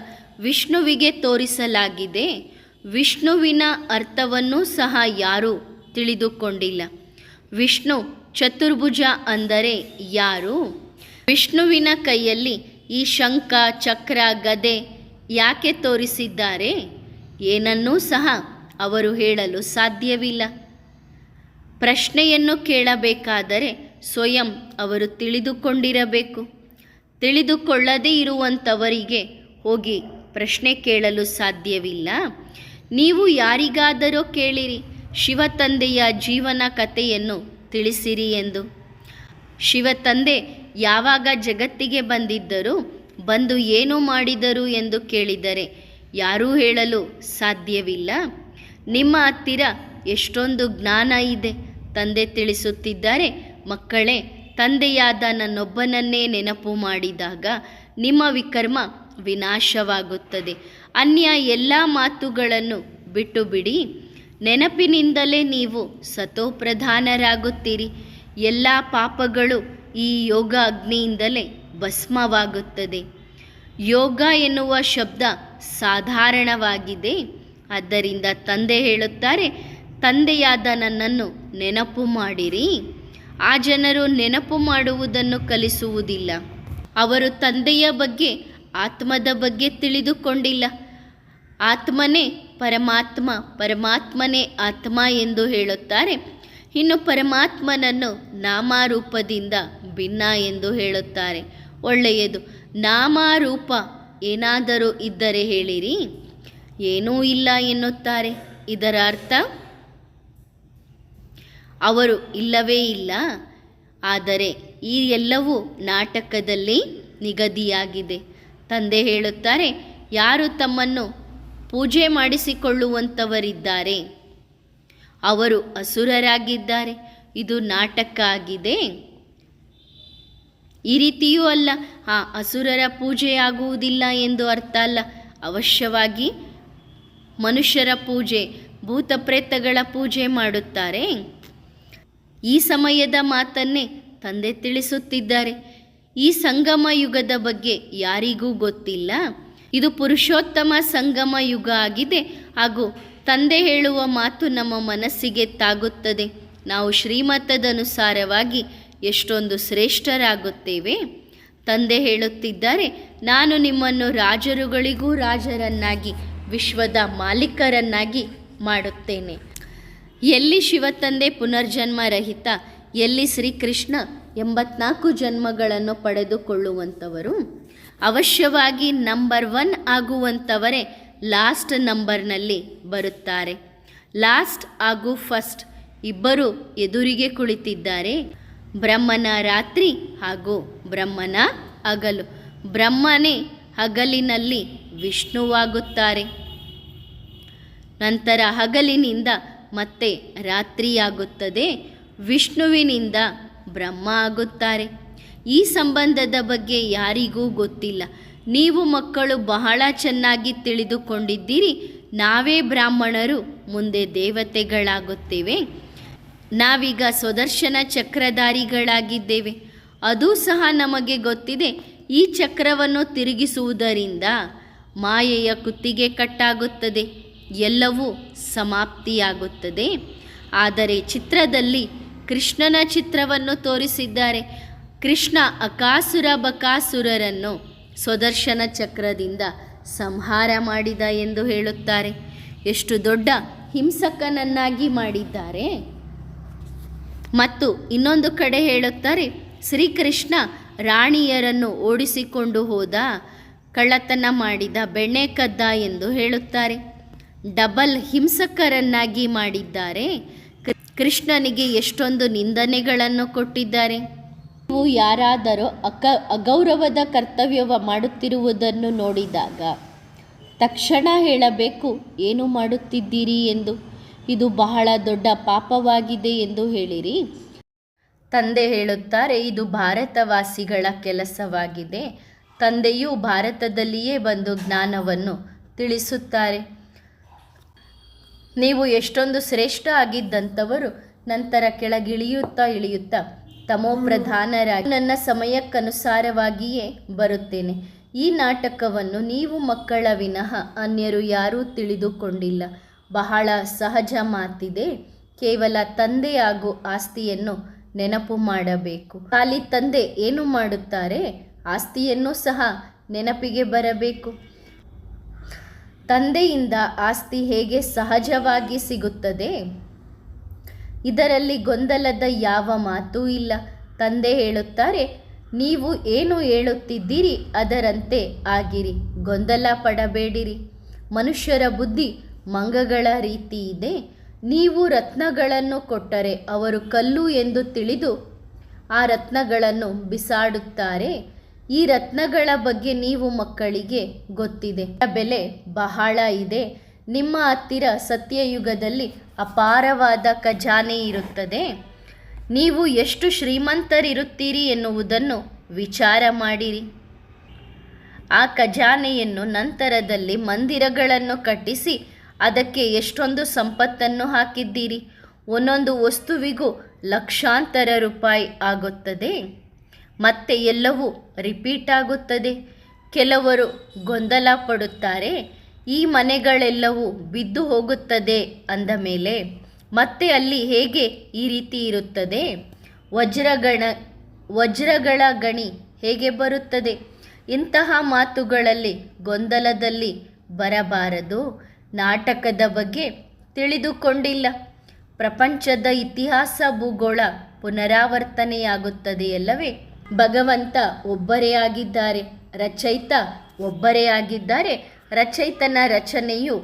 Speaker 1: ವಿಷ್ಣುವಿಗೆ ತೋರಿಸಲಾಗಿದೆ. ವಿಷ್ಣುವಿನ ಅರ್ಥವನ್ನೂ ಸಹ ಯಾರೂ ತಿಳಿದುಕೊಂಡಿಲ್ಲ. ವಿಷ್ಣು ಚತುರ್ಭುಜ ಅಂದರೆ ಯಾರು? ವಿಷ್ಣುವಿನ ಕೈಯಲ್ಲಿ ಈ ಶಂಖ, ಚಕ್ರ, ಗದೆ ಯಾಕೆ ತೋರಿಸಿದ್ದಾರೆ? ಏನನ್ನೂ ಸಹ ಅವರು ಹೇಳಲು ಸಾಧ್ಯವಿಲ್ಲ. ಪ್ರಶ್ನೆಯನ್ನು ಕೇಳಬೇಕಾದರೆ ಸ್ವಯಂ ಅವರು ತಿಳಿದುಕೊಂಡಿರಬೇಕು. ತಿಳಿದುಕೊಳ್ಳದೇ ಇರುವಂಥವರಿಗೆ ಹೋಗಿ ಪ್ರಶ್ನೆ ಕೇಳಲು ಸಾಧ್ಯವಿಲ್ಲ. ನೀವು ಯಾರಿಗಾದರೂ ಕೇಳಿರಿ, ಶಿವತಂದೆಯ ಜೀವನ ಕಥೆಯನ್ನು ತಿಳಿಸಿರಿ ಎಂದು. ಶಿವತಂದೆ ಯಾವಾಗ ಜಗತ್ತಿಗೆ ಬಂದಿದ್ದರು, ಬಂದು ಏನು ಮಾಡಿದರು ಎಂದು ಕೇಳಿದರೆ ಯಾರೂ ಹೇಳಲು ಸಾಧ್ಯವಿಲ್ಲ. ನಿಮ್ಮ ಹತ್ತಿರ ಎಷ್ಟೊಂದು ಜ್ಞಾನ ಇದೆ. ತಂದೆ ತಿಳಿಸುತ್ತಿದ್ದಾರೆ, ಮಕ್ಕಳೇ, ತಂದೆಯಾದ ನನ್ನೊಬ್ಬನನ್ನೇ ನೆನಪು ಮಾಡಿದಾಗ ನಿಮ್ಮ ವಿಕರ್ಮ ವಿನಾಶವಾಗುತ್ತದೆ. ಅನ್ಯ ಎಲ್ಲ ಮಾತುಗಳನ್ನು ಬಿಟ್ಟು ಬಿಡಿ. ನೆನಪಿನಿಂದಲೇ ನೀವು ಸತೋಪ್ರಧಾನರಾಗುತ್ತೀರಿ. ಎಲ್ಲ ಪಾಪಗಳು ಈ ಯೋಗ ಅಗ್ನಿಯಿಂದಲೇ ಭಸ್ಮವಾಗುತ್ತದೆ. ಯೋಗ ಎನ್ನುವ ಶಬ್ದ ಸಾಧಾರಣವಾಗಿದೆ. ಆದ್ದರಿಂದ ತಂದೆ ಹೇಳುತ್ತಾರೆ, ತಂದೆಯಾದ ನನ್ನನ್ನು ನೆನಪು ಮಾಡಿರಿ. ಆ ಜನರು ನೆನಪು ಮಾಡುವುದನ್ನು ಕಲಿಸುವುದಿಲ್ಲ. ಅವರು ತಂದೆಯ ಬಗ್ಗೆ, ಆತ್ಮದ ಬಗ್ಗೆ ತಿಳಿದುಕೊಂಡಿಲ್ಲ. ಆತ್ಮನೇ ಪರಮಾತ್ಮ, ಪರಮಾತ್ಮನೇ ಆತ್ಮ ಎಂದು ಹೇಳುತ್ತಾರೆ. ಇನ್ನು ಪರಮಾತ್ಮನನ್ನು ನಾಮರೂಪದಿಂದ ಭಿನ್ನ ಎಂದು ಹೇಳುತ್ತಾರೆ. ಒಳ್ಳೆಯದು. ನಾಮರೂಪ ಏನಾದರೂ ಇದ್ದರೆ ಹೇಳಿರಿ. ಏನೂ ಇಲ್ಲ ಎನ್ನುತ್ತಾರೆ. ಇದರ ಅರ್ಥ ಅವರು ಇಲ್ಲವೇ ಇಲ್ಲ. ಆದರೆ ಈ ಎಲ್ಲವೂ ನಾಟಕದಲ್ಲಿ ನಿಗದಿಯಾಗಿದೆ. ತಂದೆ ಹೇಳುತ್ತಾರೆ, ಯಾರು ತಮ್ಮನ್ನು ಪೂಜೆ ಮಾಡಿಸಿಕೊಳ್ಳುವಂಥವರಿದ್ದಾರೆ ಅವರು ಅಸುರರಾಗಿದ್ದಾರೆ. ಇದು ನಾಟಕ ಆಗಿದೆ. ಈ ರೀತಿಯೂ ಅಲ್ಲ, ಅಸುರರ ಪೂಜೆಯಾಗುವುದಿಲ್ಲ ಎಂದು ಅರ್ಥ ಅಲ್ಲ. ಅವಶ್ಯವಾಗಿ ಮನುಷ್ಯರ ಪೂಜೆ, ಭೂತ ಪ್ರೇತಗಳ ಪೂಜೆ ಮಾಡುತ್ತಾರೆ. ಈ ಸಮಯದ ಮಾತನ್ನೇ ತಂದೆ ತಿಳಿಸುತ್ತಿದ್ದಾರೆ. ಈ ಸಂಗಮ ಯುಗದ ಬಗ್ಗೆ ಯಾರಿಗೂ ಗೊತ್ತಿಲ್ಲ. ಇದು ಪುರುಷೋತ್ತಮ ಸಂಗಮ ಯುಗ ಆಗಿದೆ. ಹಾಗೂ ತಂದೆ ಹೇಳುವ ಮಾತು ನಮ್ಮ ಮನಸ್ಸಿಗೆ ತಾಗುತ್ತದೆ. ನಾವು ಶ್ರೀಮತದನುಸಾರವಾಗಿ ಎಷ್ಟೊಂದು ಶ್ರೇಷ್ಠರಾಗುತ್ತೇವೆ. ತಂದೆ ಹೇಳುತ್ತಿದ್ದಾರೆ, ನಾನು ನಿಮ್ಮನ್ನು ರಾಜರುಗಳಿಗೂ ರಾಜರನ್ನಾಗಿ, ವಿಶ್ವದ ಮಾಲೀಕರನ್ನಾಗಿ ಮಾಡುತ್ತೇನೆ. ಎಲ್ಲಿ ಶಿವತಂದೆ ಪುನರ್ಜನ್ಮ ರಹಿತ, ಎಲ್ಲಿ ಶ್ರೀಕೃಷ್ಣ 84 ಜನ್ಮಗಳನ್ನು ಪಡೆದುಕೊಳ್ಳುವಂಥವರು. ಅವಶ್ಯವಾಗಿ ನಂಬರ್ 1 ಆಗುವಂಥವರೇ ಲಾಸ್ಟ್ ನಂಬರ್ನಲ್ಲಿ ಬರುತ್ತಾರೆ. ಲಾಸ್ಟ್ ಹಾಗೂ ಫಸ್ಟ್ ಇಬ್ಬರು ಎದುರಿಗೆ ಕುಳಿತಿದ್ದಾರೆ. ಬ್ರಹ್ಮನ ರಾತ್ರಿ ಹಾಗೂ ಬ್ರಹ್ಮನ ಹಗಲು. ಬ್ರಹ್ಮನೇ ಹಗಲಿನಲ್ಲಿ ವಿಷ್ಣುವಾಗುತ್ತಾರೆ. ನಂತರ ಹಗಲಿನಿಂದ ಮತ್ತೆ ರಾತ್ರಿಯಾಗುತ್ತದೆ. ವಿಷ್ಣುವಿನಿಂದ ಬ್ರಹ್ಮ ಆಗುತ್ತಾರೆ. ಈ ಸಂಬಂಧದ ಬಗ್ಗೆ ಯಾರಿಗೂ ಗೊತ್ತಿಲ್ಲ. ನೀವು ಮಕ್ಕಳು ಬಹಳ ಚೆನ್ನಾಗಿ ತಿಳಿದುಕೊಂಡಿದ್ದೀರಿ. ನಾವೇ ಬ್ರಾಹ್ಮಣರು, ಮುಂದೆ ದೇವತೆಗಳಾಗುತ್ತೇವೆ. ನಾವೀಗ ಸುದರ್ಶನ ಚಕ್ರಧಾರಿಗಳಾಗಿದ್ದೇವೆ. ಅದೂ ಸಹ ನಮಗೆ ಗೊತ್ತಿದೆ. ಈ ಚಕ್ರವನ್ನು ತಿರುಗಿಸುವುದರಿಂದ ಮಾಯೆಯ ಕುತ್ತಿಗೆ ಕಟ್ಟಾಗುತ್ತದೆ, ಎಲ್ಲವೂ ಸಮಾಪ್ತಿಯಾಗುತ್ತದೆ. ಆದರೆ ಚಿತ್ರದಲ್ಲಿ ಕೃಷ್ಣನ ಚಿತ್ರವನ್ನು ತೋರಿಸಿದ್ದಾರೆ. ಕೃಷ್ಣ ಅಕಾಸುರ ಬಕಾಸುರರನ್ನು ಸುದರ್ಶನ ಚಕ್ರದಿಂದ ಸಂಹಾರ ಮಾಡಿದ ಎಂದು ಹೇಳುತ್ತಾರೆ. ಎಷ್ಟು ದೊಡ್ಡ ಹಿಂಸಕನನ್ನಾಗಿ ಮಾಡಿದ್ದಾರೆ. ಮತ್ತು ಇನ್ನೊಂದು ಕಡೆ ಹೇಳುತ್ತಾರೆ, ಶ್ರೀಕೃಷ್ಣ ರಾಣಿಯರನ್ನು ಓಡಿಸಿಕೊಂಡು ಹೋದ, ಕಳ್ಳತನ ಮಾಡಿದ, ಬೆಣ್ಣೆ ಕದ್ದ ಎಂದು ಹೇಳುತ್ತಾರೆ. ಡಬಲ್ ಹಿಂಸಕರನ್ನಾಗಿ ಮಾಡಿದ್ದಾರೆ. ಕೃಷ್ಣನಿಗೆ ಎಷ್ಟೊಂದು ನಿಂದನೆಗಳನ್ನು ಕೊಟ್ಟಿದ್ದಾರೆ. ನೀವು ಯಾರಾದರೂ ಅಗೌರವದ ಕರ್ತವ್ಯವ ಮಾಡುತ್ತಿರುವುದನ್ನು ನೋಡಿದಾಗ ತಕ್ಷಣ ಹೇಳಬೇಕು, ಏನು ಮಾಡುತ್ತಿದ್ದೀರಿ ಎಂದು. ಇದು ಬಹಳ ದೊಡ್ಡ ಪಾಪವಾಗಿದೆ ಎಂದು ಹೇಳಿರಿ. ತಂದೆ ಹೇಳುತ್ತಾರೆ, ಇದು ಭಾರತವಾಸಿಗಳ ಕೆಲಸವಾಗಿದೆ. ತಂದೆಯು ಭಾರತದಲ್ಲಿಯೇ ಬಂದು ಜ್ಞಾನವನ್ನು ತಿಳಿಸುತ್ತಾರೆ. ನೀವು ಎಷ್ಟೊಂದು ಶ್ರೇಷ್ಠ ಆಗಿದ್ದಂಥವರು ನಂತರ ಇಳಿಯುತ್ತಾ ತಮೋಪ್ರಧಾನರಾಗಿ ನನ್ನ ಸಮಯಕ್ಕನುಸಾರವಾಗಿಯೇ ಬರುತ್ತೇನೆ. ಈ ನಾಟಕವನ್ನು ನೀವು ಮಕ್ಕಳ ವಿನಃ ಅನ್ಯರು ಯಾರೂ ತಿಳಿದುಕೊಂಡಿಲ್ಲ. ಬಹಳ ಸಹಜ ಮಾತಿದೆ. ಕೇವಲ ತಂದೆ ಹಾಗೂ ಆಸ್ತಿಯನ್ನು ನೆನಪು ಮಾಡಬೇಕು. ಖಾಲಿ ತಂದೆ ಏನು ಮಾಡುತ್ತಾರೆ, ಆಸ್ತಿಯನ್ನು ಸಹ ನೆನಪಿಗೆ ಬರಬೇಕು. ತಂದೆಯಿಂದ ಆಸ್ತಿ ಹೇಗೆ ಸಹಜವಾಗಿ ಸಿಗುತ್ತದೆ? ಇದರಲ್ಲಿ ಗೊಂದಲದ ಯಾವ ಮಾತೂ ಇಲ್ಲ. ತಂದೆ ಹೇಳುತ್ತಾರೆ, ನೀವು ಏನು ಹೇಳುತ್ತಿದ್ದೀರಿ ಅದರಂತೆ ಆಗಿರಿ, ಗೊಂದಲ ಪಡಬೇಡಿರಿ. ಮನುಷ್ಯರ ಬುದ್ಧಿ ಮಂಗಗಳ ರೀತಿ ಇದೆ. ನೀವು ರತ್ನಗಳನ್ನು ಕೊಟ್ಟರೆ ಅವರು ಕಲ್ಲು ಎಂದು ತಿಳಿದು ಆ ರತ್ನಗಳನ್ನು ಬಿಸಾಡುತ್ತಾರೆ. ಈ ರತ್ನಗಳ ಬಗ್ಗೆ ನೀವು ಮಕ್ಕಳಿಗೆ ಗೊತ್ತಿದೆ. ಬೆಲೆ ಬಹಳ ಇದೆ. ನಿಮ್ಮ ಹತ್ತಿರ ಸತ್ಯಯುಗದಲ್ಲಿ ಅಪಾರವಾದ ಖಜಾನೆ ಇರುತ್ತದೆ. ನೀವು ಎಷ್ಟು ಶ್ರೀಮಂತರಿರುತ್ತೀರಿ ಎನ್ನುವುದನ್ನು ವಿಚಾರ ಮಾಡಿರಿ. ಆ ಖಜಾನೆಯನ್ನು ನಂತರದಲ್ಲಿ ಮಂದಿರಗಳನ್ನು ಕಟ್ಟಿಸಿ ಅದಕ್ಕೆ ಎಷ್ಟೊಂದು ಸಂಪತ್ತನ್ನು ಹಾಕಿದ್ದೀರಿ. ಒಂದೊಂದು ವಸ್ತುವಿಗೂ ಲಕ್ಷಾಂತರ ರೂಪಾಯಿ ಆಗುತ್ತದೆ. ಮತ್ತೆ ಎಲ್ಲವೂ ರಿಪೀಟ್ ಆಗುತ್ತದೆ. ಕೆಲವರು ಗೊಂದಲ ಪಡುತ್ತಾರೆ, ಈ ಮನೆಗಳೆಲ್ಲವೂ ಬಿದ್ದು ಹೋಗುತ್ತದೆ ಅಂದ ಮೇಲೆ ಮತ್ತೆ ಅಲ್ಲಿ ಹೇಗೆ ಈ ರೀತಿ ಇರುತ್ತದೆ? ವಜ್ರಗಳ ಗಣಿ ಹೇಗೆ ಬರುತ್ತದೆ? ಇಂತಹ ಮಾತುಗಳಲ್ಲಿ ಗೊಂದಲದಲ್ಲಿ ಬರಬಾರದು. ನಾಟಕದ ಬಗ್ಗೆ ತಿಳಿದುಕೊಂಡಿಲ್ಲ. ಪ್ರಪಂಚದ ಇತಿಹಾಸ ಭೂಗೋಳ ಪುನರಾವರ್ತನೆಯಾಗುತ್ತದೆಯಲ್ಲವೇ? ಭಗವಂತ ಒಬ್ಬರೇ ಆಗಿದ್ದಾರೆ, ರಚಯಿತ ಒಬ್ಬರೇ ಆಗಿದ್ದಾರೆ. ರಚಯಿತನ ರಚನೆಯು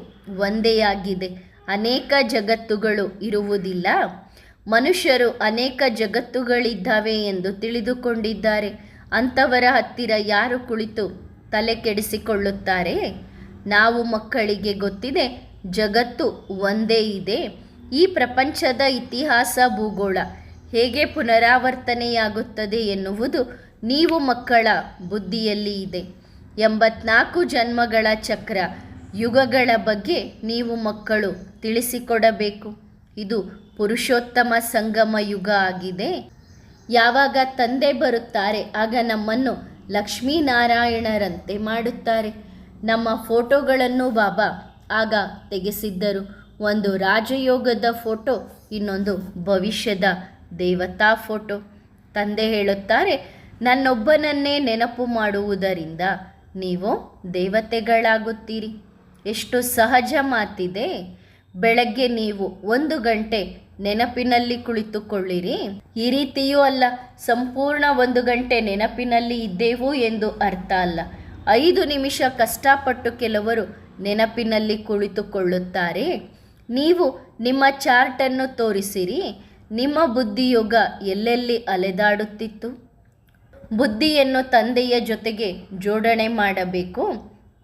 Speaker 1: ಒಂದೇ ಆಗಿದೆ. ಅನೇಕ ಜಗತ್ತುಗಳು ಇರುವುದಿಲ್ಲ. ಮನುಷ್ಯರು ಅನೇಕ ಜಗತ್ತುಗಳಿದ್ದಾವೆ ಎಂದು ತಿಳಿದುಕೊಂಡಿದ್ದಾರೆ. ಅಂಥವರ ಹತ್ತಿರ ಯಾರು ಕುಳಿತು ತಲೆ ಕೆಡಿಸಿಕೊಳ್ಳುತ್ತಾರೆ? ನಾವು ಮಕ್ಕಳಿಗೆ ಗೊತ್ತಿದೆ, ಜಗತ್ತು ಒಂದೇ ಇದೆ. ಈ ಪ್ರಪಂಚದ ಇತಿಹಾಸ ಭೂಗೋಳ ಹೇಗೆ ಪುನರಾವರ್ತನೆಯಾಗುತ್ತದೆ ಎನ್ನುವುದು ನೀವು ಮಕ್ಕಳ ಬುದ್ಧಿಯಲ್ಲಿ ಇದೆ. 84 ಜನ್ಮಗಳ ಚಕ್ರ ಯುಗಗಳ ಬಗ್ಗೆ ನೀವು ಮಕ್ಕಳು ತಿಳಿಸಿಕೊಡಬೇಕು. ಇದು ಪುರುಷೋತ್ತಮ ಸಂಗಮ ಯುಗ ಆಗಿದೆ. ಯಾವಾಗ ತಂದೆ ಬರುತ್ತಾರೆ ಆಗ ನಮ್ಮನ್ನು ಲಕ್ಷ್ಮೀನಾರಾಯಣರಂತೆ ಮಾಡುತ್ತಾರೆ. ನಮ್ಮ ಫೋಟೋಗಳನ್ನು ಬಾಬಾ ಆಗ ತೆಗೆಸಿದ್ದರು. ಒಂದು ರಾಜಯೋಗದ ಫೋಟೋ, ಇನ್ನೊಂದು ಭವಿಷ್ಯದ ದೇವತಾ ಫೋಟೋ. ತಂದೆ ಹೇಳುತ್ತಾರೆ, ನನ್ನೊಬ್ಬನನ್ನೇ ನೆನಪು ಮಾಡುವುದರಿಂದ ನೀವು ದೇವತೆಗಳಾಗುತ್ತೀರಿ. ಎಷ್ಟು ಸಹಜ ಮಾತಿದೆ. ಬೆಳಗ್ಗೆ ನೀವು 1 ಗಂಟೆ ನೆನಪಿನಲ್ಲಿ ಕುಳಿತುಕೊಳ್ಳಿರಿ. ಈ ರೀತಿಯೂ ಅಲ್ಲ, ಸಂಪೂರ್ಣ 1 ಗಂಟೆ ನೆನಪಿನಲ್ಲಿ ಇದ್ದೆವು ಎಂದು ಅರ್ಥ ಅಲ್ಲ. 5 ನಿಮಿಷ ಕಷ್ಟಪಟ್ಟು ಕೆಲವರು ನೆನಪಿನಲ್ಲಿ ಕುಳಿತುಕೊಳ್ಳುತ್ತಾರೆ. ನೀವು ನಿಮ್ಮ ಚಾರ್ಟನ್ನು ತೋರಿಸಿರಿ. ನಿಮ್ಮ ಬುದ್ಧಿಯೋಗ ಎಲ್ಲೆಲ್ಲಿ ಅಲೆದಾಡುತ್ತಿತ್ತು? ಬುದ್ಧಿಯನ್ನು ತಂದೆಯ ಜೊತೆಗೆ ಜೋಡಣೆ ಮಾಡಬೇಕು.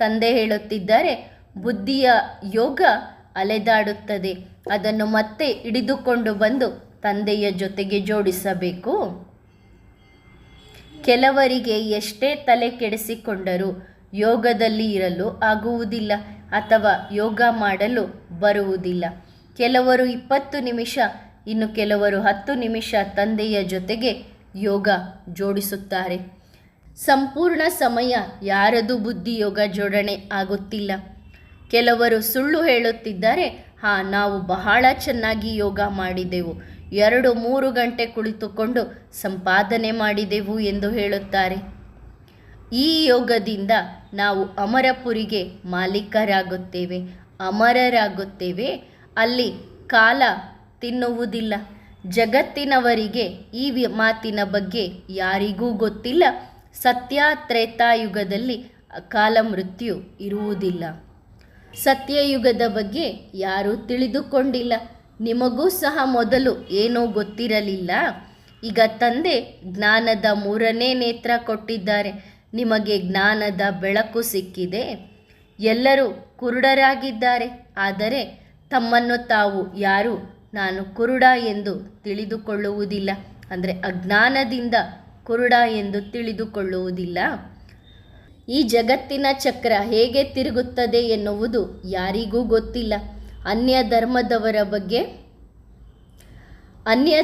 Speaker 1: ತಂದೆ ಹೇಳುತ್ತಿದ್ದಾರೆ, ಬುದ್ಧಿಯ ಯೋಗ ಅಲೆದಾಡುತ್ತದೆ, ಅದನ್ನು ಮತ್ತೆ ಹಿಡಿದುಕೊಂಡು ಬಂದು ತಂದೆಯ ಜೊತೆಗೆ ಜೋಡಿಸಬೇಕು. ಕೆಲವರಿಗೆ ಎಷ್ಟೇ ತಲೆ ಕೆಡಿಸಿಕೊಂಡರೂ ಯೋಗದಲ್ಲಿ ಇರಲು ಆಗುವುದಿಲ್ಲ ಅಥವಾ ಯೋಗ ಮಾಡಲು ಬರುವುದಿಲ್ಲ. ಕೆಲವರು 20 ನಿಮಿಷ, ಇನ್ನು ಕೆಲವರು 10 ನಿಮಿಷ ತಂದೆಯ ಜೊತೆಗೆ ಯೋಗ ಜೋಡಿಸುತ್ತಾರೆ. ಸಂಪೂರ್ಣ ಸಮಯ ಯಾರದು ಬುದ್ಧಿಯೋಗ ಜೋಡಣೆ ಆಗುತ್ತಿಲ್ಲ. ಕೆಲವರು ಸುಳ್ಳು ಹೇಳುತ್ತಿದ್ದಾರೆ, ನಾವು ಬಹಳ ಚೆನ್ನಾಗಿ ಯೋಗ ಮಾಡಿದೆವು, 2-3 ಗಂಟೆ ಕುಳಿತುಕೊಂಡು ಸಂಪಾದನೆ ಮಾಡಿದೆವು ಎಂದು ಹೇಳುತ್ತಾರೆ. ಈ ಯೋಗದಿಂದ ನಾವು ಅಮರಪುರಿಗೆ ಮಾಲೀಕರಾಗುತ್ತೇವೆ, ಅಮರರಾಗುತ್ತೇವೆ. ಅಲ್ಲಿ ಕಾಲ ತಿನ್ನುವುದಿಲ್ಲ. ಜಗತ್ತಿನವರಿಗೆ ಈ ಮಾತಿನ ಬಗ್ಗೆ ಯಾರಿಗೂ ಗೊತ್ತಿಲ್ಲ. ಸತ್ಯ ತ್ರೇತಾಯುಗದಲ್ಲಿ ಅಕಾಲ ಮೃತ್ಯು ಇರುವುದಿಲ್ಲ. ಸತ್ಯಯುಗದ ಬಗ್ಗೆ ಯಾರೂ ತಿಳಿದುಕೊಂಡಿಲ್ಲ. ನಿಮಗೂ ಸಹ ಮೊದಲು ಏನೂ ಗೊತ್ತಿರಲಿಲ್ಲ. ಈಗ ತಂದೆ ಜ್ಞಾನದ 3ನೇ ನೇತ್ರ ಕೊಟ್ಟಿದ್ದಾರೆ. ನಿಮಗೆ ಜ್ಞಾನದ ಬೆಳಕು ಸಿಕ್ಕಿದೆ. ಎಲ್ಲರೂ ಕುರುಡರಾಗಿದ್ದಾರೆ, ಆದರೆ ತಮ್ಮನ್ನು ತಾವು ಯಾರು ನಾನು ಕುರುಡ ಎಂದು ತಿಳಿದುಕೊಳ್ಳುವುದಿಲ್ಲ. ಅಂದರೆ ಅಜ್ಞಾನದಿಂದ ಕುರುಡ ಎಂದು ತಿಳಿದುಕೊಳ್ಳುವುದಿಲ್ಲ. ಈ ಜಗತ್ತಿನ ಚಕ್ರ ಹೇಗೆ ತಿರುಗುತ್ತದೆ ಎನ್ನುವುದು ಯಾರಿಗೂ ಗೊತ್ತಿಲ್ಲ. ಅನ್ಯ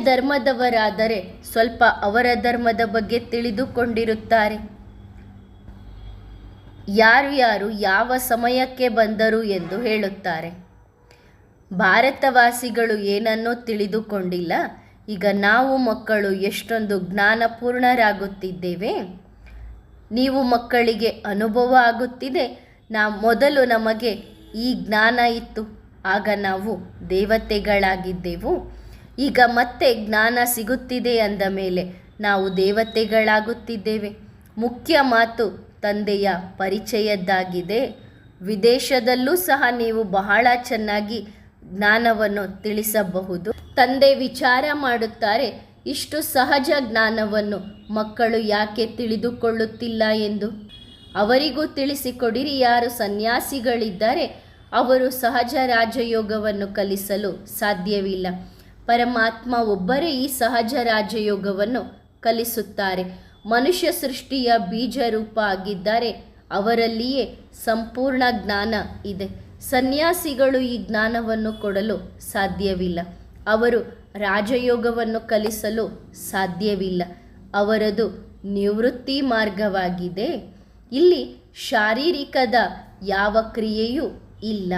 Speaker 1: ಧರ್ಮದವರಾದರೆ ಸ್ವಲ್ಪ ಅವರ ಧರ್ಮದ ಬಗ್ಗೆ ತಿಳಿದುಕೊಂಡಿರುತ್ತಾರೆ. ಯಾರು ಯಾವ ಸಮಯಕ್ಕೆ ಬಂದರು ಎಂದು ಹೇಳುತ್ತಾರೆ. ಭಾರತವಾಸಿಗಳು ಏನನ್ನೂ ತಿಳಿದುಕೊಂಡಿಲ್ಲ. ಈಗ ನಾವು ಮಕ್ಕಳು ಎಷ್ಟೊಂದು ಜ್ಞಾನಪೂರ್ಣರಾಗುತ್ತಿದ್ದೇವೆ. ನೀವು ಮಕ್ಕಳಿಗೆ ಅನುಭವ ಆಗುತ್ತಿದೆ. ಮೊದಲು ನಮಗೆ ಈ ಜ್ಞಾನ ಇತ್ತು, ಆಗ ನಾವು ದೇವತೆಗಳಾಗಿದ್ದೆವು. ಈಗ ಮತ್ತೆ ಜ್ಞಾನ ಸಿಗುತ್ತಿದೆ ಅಂದ ಮೇಲೆ ನಾವು ದೇವತೆಗಳಾಗುತ್ತಿದ್ದೇವೆ. ಮುಖ್ಯ ಮಾತು ತಂದೆಯ ಪರಿಚಯದ್ದಾಗಿದೆ. ವಿದೇಶದಲ್ಲೂ ಸಹ ನೀವು ಬಹಳ ಚೆನ್ನಾಗಿ ಜ್ಞಾನವನ್ನು ತಿಳಿಸಬಹುದು. ತಂದೆ ವಿಚಾರ ಮಾಡುತ್ತಾರೆ, ಇಷ್ಟು ಸಹಜ ಜ್ಞಾನವನ್ನು ಮಕ್ಕಳು ಯಾಕೆ ತಿಳಿದುಕೊಳ್ಳುತ್ತಿಲ್ಲ ಎಂದು. ಅವರಿಗೂ ತಿಳಿಸಿಕೊಡಿರಿ. ಯಾರು ಸನ್ಯಾಸಿಗಳಿದ್ದಾರೆ ಅವರು ಸಹಜ ರಾಜಯೋಗವನ್ನು ಕಲಿಸಲು ಸಾಧ್ಯವಿಲ್ಲ. ಪರಮಾತ್ಮ ಒಬ್ಬರೇ ಈ ಸಹಜ ರಾಜಯೋಗವನ್ನು ಕಲಿಸುತ್ತಾರೆ. ಮನುಷ್ಯ ಸೃಷ್ಟಿಯ ಬೀಜ ರೂಪ ಆಗಿದ್ದಾರೆ. ಅವರಲ್ಲಿಯೇ ಸಂಪೂರ್ಣ ಜ್ಞಾನ ಇದೆ. ಸನ್ಯಾಸಿಗಳು ಈ ಜ್ಞಾನವನ್ನು ಕೊಡಲು ಸಾಧ್ಯವಿಲ್ಲ. ಅವರು ರಾಜಯೋಗವನ್ನು ಕಲಿಸಲು ಸಾಧ್ಯವಿಲ್ಲ. ಅವರದು ನಿವೃತ್ತಿ ಮಾರ್ಗವಾಗಿದೆ. ಇಲ್ಲಿ ಶಾರೀರಿಕದ ಯಾವ ಕ್ರಿಯೆಯೂ ಇಲ್ಲ.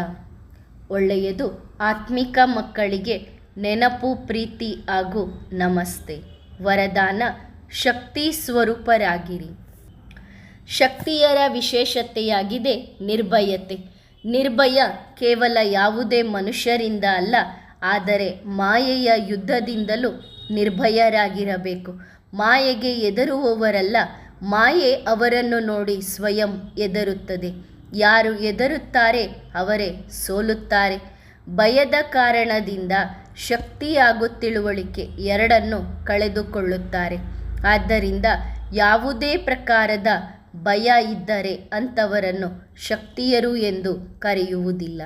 Speaker 1: ಒಳ್ಳೆಯದು. ಆತ್ಮಿಕ ಮಕ್ಕಳಿಗೆ ನೆನಪು, ಪ್ರೀತಿ ಹಾಗೂ ನಮಸ್ತೆ. ವರದಾನ: ಶಕ್ತಿ ಸ್ವರೂಪರಾಗಿರಿ. ಶಕ್ತಿಯರ ವಿಶೇಷತೆಯಾಗಿದೆ ನಿರ್ಭಯತೆ. ನಿರ್ಭಯ ಕೇವಲ ಯಾವುದೇ ಮನುಷ್ಯರಿಂದ ಅಲ್ಲ, ಆದರೆ ಮಾಯೆಯ ಯುದ್ಧದಿಂದಲೂ ನಿರ್ಭಯರಾಗಿರಬೇಕು. ಮಾಯೆಗೆ ಹೆದರುವವರಲ್ಲ, ಮಾಯೆ ಅವರನ್ನು ನೋಡಿ ಸ್ವಯಂ ಹೆದರುತ್ತದೆ. ಯಾರು ಹೆದರುತ್ತಾರೆ ಅವರೇ ಸೋಲುತ್ತಾರೆ. ಭಯದ ಕಾರಣದಿಂದ ಶಕ್ತಿ ಹಾಗೂ ತಿಳುವಳಿಕೆ ಎರಡನ್ನೂ ಕಳೆದುಕೊಳ್ಳುತ್ತಾರೆ. ಆದ್ದರಿಂದ ಯಾವುದೇ ಪ್ರಕಾರದ ಭಯ ಇದ್ದರೆ ಅಂಥವರನ್ನು ಶಕ್ತಿಯರು ಎಂದು ಕರೆಯುವುದಿಲ್ಲ.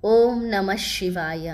Speaker 1: ಓಂ ನಮಃ ಶಿವಾಯ.